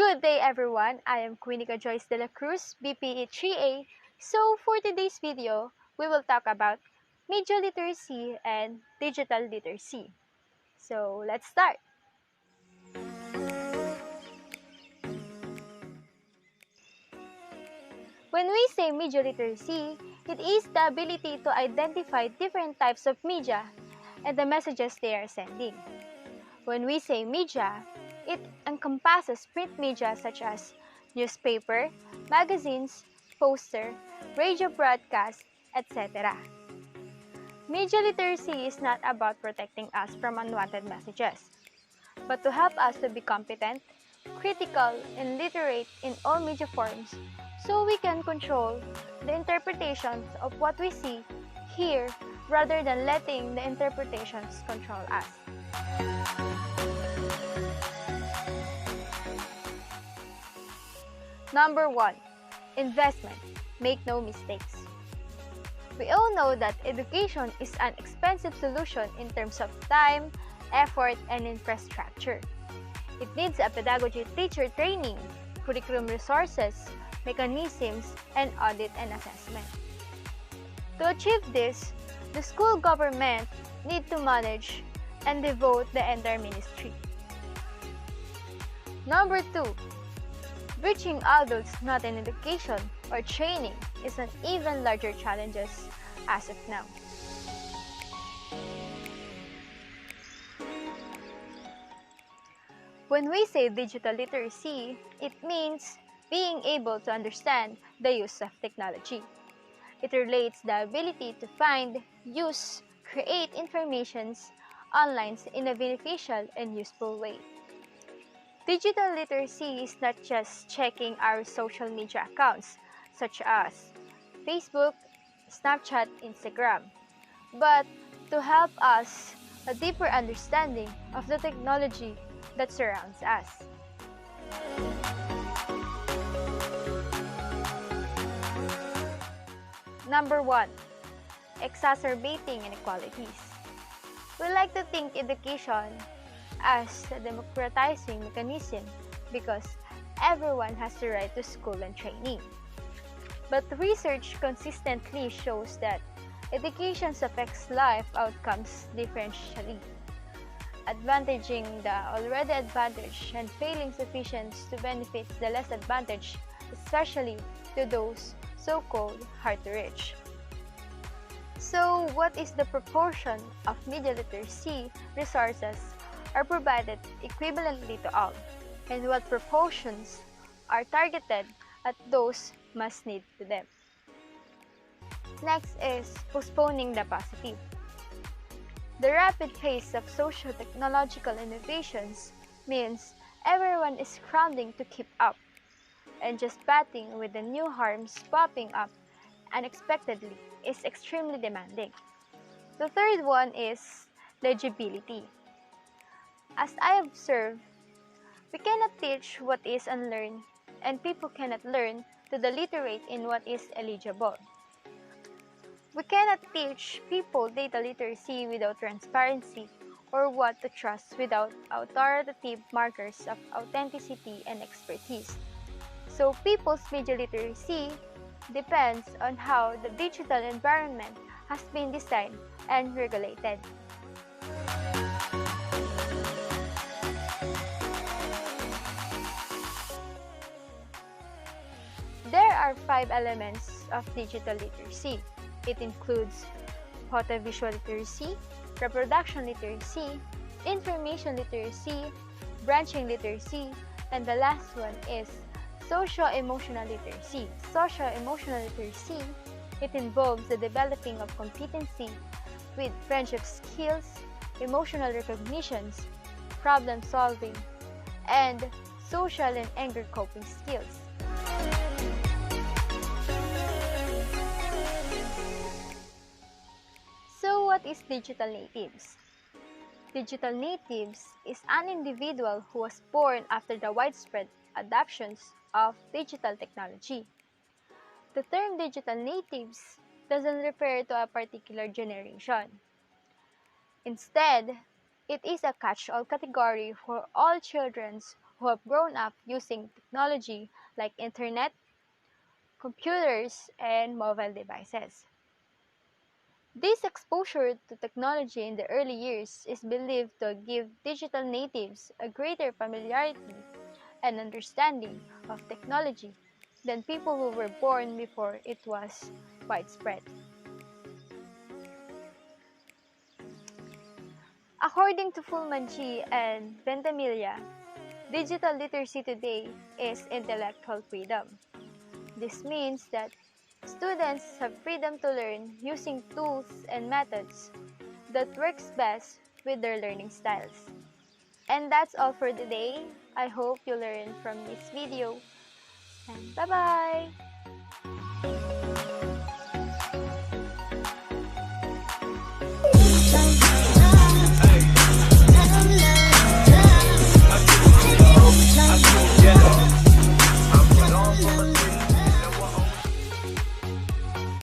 Good day everyone, I am Quinica Joyce de la Cruz, BPE 3A. So for today's video, we will talk about media literacy and digital literacy. So let's start. When we say media literacy, it is the ability to identify different types of media and the messages they are sending. When we say media, it encompasses print media such as newspaper, magazines, poster, radio broadcast, etc. Media literacy is not about protecting us from unwanted messages, but to help us to be competent, critical, and literate in all media forms so we can control the interpretations of what we see, hear, rather than letting the interpretations control us. Number 1. Investment. Make no mistakes. We all know that education is an expensive solution in terms of time, effort, and infrastructure. It needs a pedagogy teacher training, curriculum resources, mechanisms, and audit and assessment. To achieve this, the school government need to manage and devote the entire ministry. Number 2. Reaching adults not in education or training is an even larger challenge as of now. When we say digital literacy, it means being able to understand the use of technology. It relates the ability to find, use, create informations online in a beneficial and useful way. Digital literacy is not just checking our social media accounts such as Facebook, Snapchat, Instagram, but to help us a deeper understanding of the technology that surrounds us. Number 1. Exacerbating inequalities. We like to think education as a democratizing mechanism because everyone has the right to school and training. But research consistently shows that education affects life outcomes differentially, advantaging the already advantaged and failing sufficient to benefit the less advantaged, especially to those so-called hard to reach. So, what is the proportion of media literacy resources are provided equivalently to all, and what proportions are targeted at those most need to them? Next is postponing the positive. The rapid pace of socio-technological innovations means everyone is scrambling to keep up and just batting with the new harms popping up unexpectedly is extremely demanding. The third one is legibility. As I observe, we cannot teach what is unlearned, and people cannot learn to the literate in what is eligible. We cannot teach people data literacy without transparency or what to trust without authoritative markers of authenticity and expertise. So people's media literacy depends on how the digital environment has been designed and regulated. There are 5 elements of digital literacy. It includes photo-visual literacy, reproduction literacy, information literacy, branching literacy, and the last one is socio-emotional literacy. Socio-emotional literacy, it involves the developing of competency with friendship skills, emotional recognitions, problem solving, and social and anger coping skills. So what is digital natives? Digital natives is an individual who was born after the widespread adoptions of digital technology. The term digital natives doesn't refer to a particular generation. Instead, it is a catch-all category for all children who have grown up using technology like internet, computers, and mobile devices. This exposure to technology in the early years is believed to give digital natives a greater familiarity and understanding of technology than people who were born before it was widespread. According to Fulman G. and Ventimiglia, digital literacy today is intellectual freedom. This means that students have freedom to learn using tools and methods that works best with their learning styles. And that's all for today. I hope you learned from this video. And bye-bye!